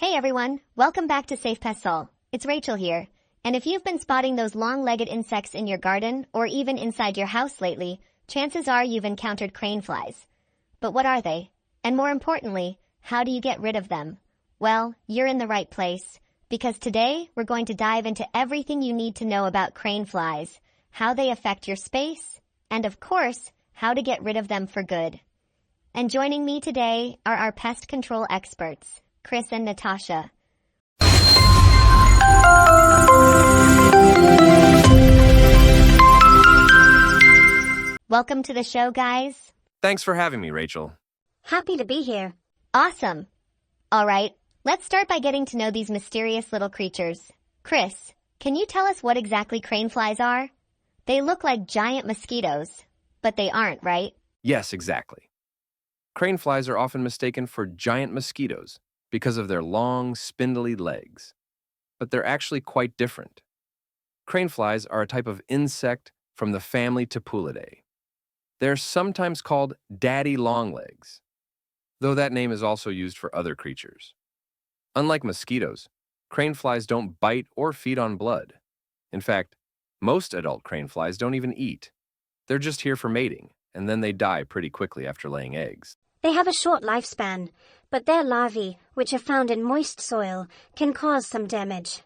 Hey everyone, welcome back to Safe Pest Sol. It's Rachel here. And if you've been spotting those long-legged insects in your garden or even inside your house lately, chances are you've encountered crane flies. But what are they? And more importantly, how do you get rid of them? Well, you're in the right place, because today we're going to dive into everything you need to know about crane flies, how they affect your space, and of course, how to get rid of them for good. And joining me today are our pest control experts, Chris and Natasha. Welcome to the show, guys. Thanks for having me, Rachel. Happy to be here. Awesome. All right, let's start by getting to know these mysterious little creatures. Chris, can you tell us what exactly crane flies are? They look like giant mosquitoes, but they aren't, right? Yes, exactly. Crane flies are often mistaken for giant mosquitoes because of their long, spindly legs. But they're actually quite different. Crane flies are a type of insect from the family Topulidae. They're sometimes called daddy longlegs, though that name is also used for other creatures. Unlike mosquitoes, crane flies don't bite or feed on blood. In fact, most adult crane flies don't even eat. They're just here for mating, and then they die pretty quickly after laying eggs. They have a short lifespan, but their larvae, which are found in moist soil, can cause some damage.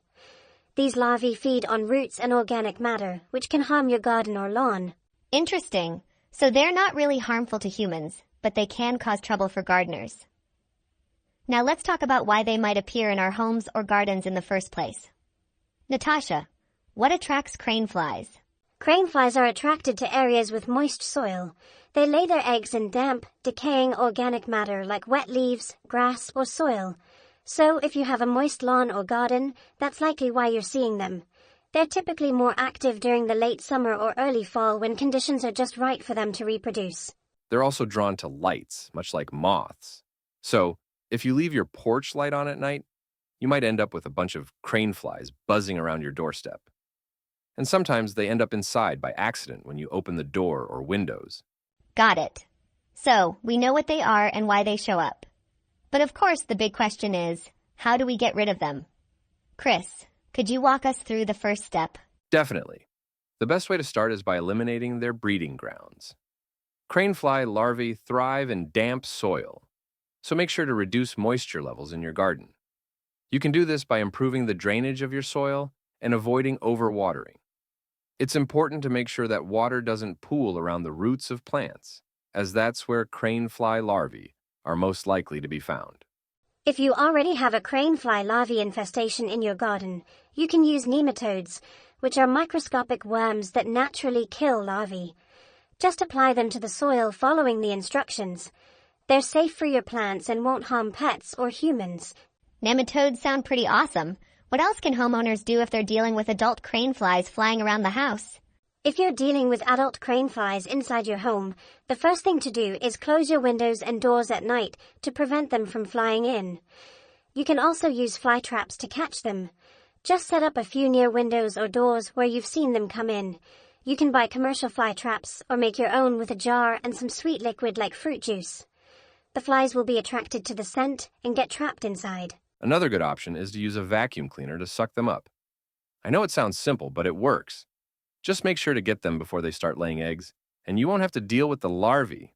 These larvae feed on roots and organic matter, which can harm your garden or lawn. Interesting. So they're not really harmful to humans, but they can cause trouble for gardeners. Now let's talk about why they might appear in our homes or gardens in the first place. Natasha, what attracts crane flies? Crane flies are attracted to areas with moist soil. They lay their eggs in damp, decaying organic matter like wet leaves, grass, or soil. So if you have a moist lawn or garden, that's likely why you're seeing them. They're typically more active during the late summer or early fall when conditions are just right for them to reproduce. They're also drawn to lights, much like moths. So, if you leave your porch light on at night, you might end up with a bunch of crane flies buzzing around your doorstep. And sometimes they end up inside by accident when you open the door or windows. Got it. So, we know what they are and why they show up. But of course, the big question is, how do we get rid of them? Chris, could you walk us through the first step? Definitely. The best way to start is by eliminating their breeding grounds. Crane fly larvae thrive in damp soil, so make sure to reduce moisture levels in your garden. You can do this by improving the drainage of your soil and avoiding overwatering. It's important to make sure that water doesn't pool around the roots of plants, as that's where crane fly larvae are most likely to be found. If you already have a crane fly larvae infestation in your garden, you can use nematodes, which are microscopic worms that naturally kill larvae. Just apply them to the soil following the instructions. They're safe for your plants and won't harm pets or humans. Nematodes sound pretty awesome. What else can homeowners do if they're dealing with adult crane flies flying around the house? If you're dealing with adult crane flies inside your home, the first thing to do is close your windows and doors at night to prevent them from flying in. You can also use fly traps to catch them. Just set up a few near windows or doors where you've seen them come in. You can buy commercial fly traps or make your own with a jar and some sweet liquid like fruit juice. The flies will be attracted to the scent and get trapped inside. Another good option is to use a vacuum cleaner to suck them up. I know it sounds simple, but it works. Just make sure to get them before they start laying eggs, and you won't have to deal with the larvae.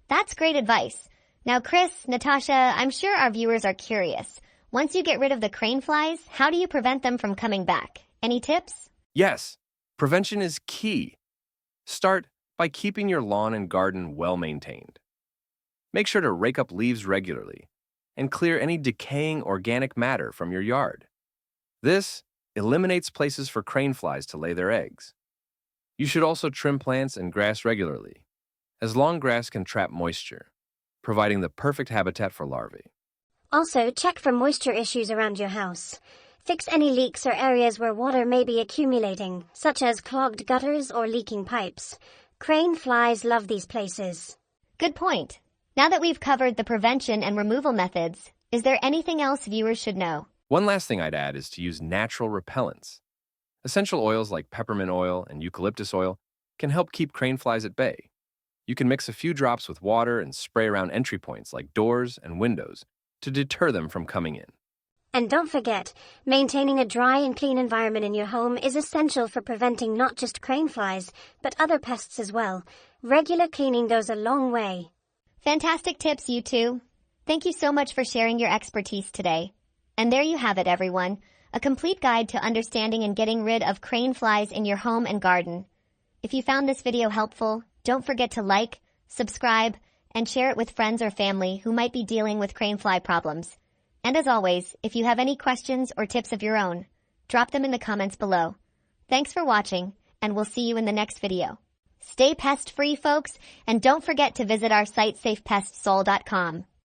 That's great advice. Now, Chris, Natasha, I'm sure our viewers are curious. Once you get rid of the crane flies, how do you prevent them from coming back? Any tips? Yes, prevention is key. Start by keeping your lawn and garden well maintained. Make sure to rake up leaves regularly and clear any decaying organic matter from your yard. This eliminates places for crane flies to lay their eggs. You should also trim plants and grass regularly, as long grass can trap moisture, providing the perfect habitat for larvae. Also, check for moisture issues around your house. Fix any leaks or areas where water may be accumulating, such as clogged gutters or leaking pipes. Crane flies love these places. Good point. Now that we've covered the prevention and removal methods, is there anything else viewers should know? One last thing I'd add is to use natural repellents. Essential oils like peppermint oil and eucalyptus oil can help keep crane flies at bay. You can mix a few drops with water and spray around entry points like doors and windows to deter them from coming in. And don't forget, maintaining a dry and clean environment in your home is essential for preventing not just crane flies, but other pests as well. Regular cleaning goes a long way. Fantastic tips, you two. Thank you so much for sharing your expertise today. And there you have it, everyone. A complete guide to understanding and getting rid of crane flies in your home and garden. If you found this video helpful, don't forget to like, subscribe, and share it with friends or family who might be dealing with crane fly problems. And as always, if you have any questions or tips of your own, drop them in the comments below. Thanks for watching, and we'll see you in the next video. Stay pest-free, folks, and don't forget to visit our site safepestsoul.com.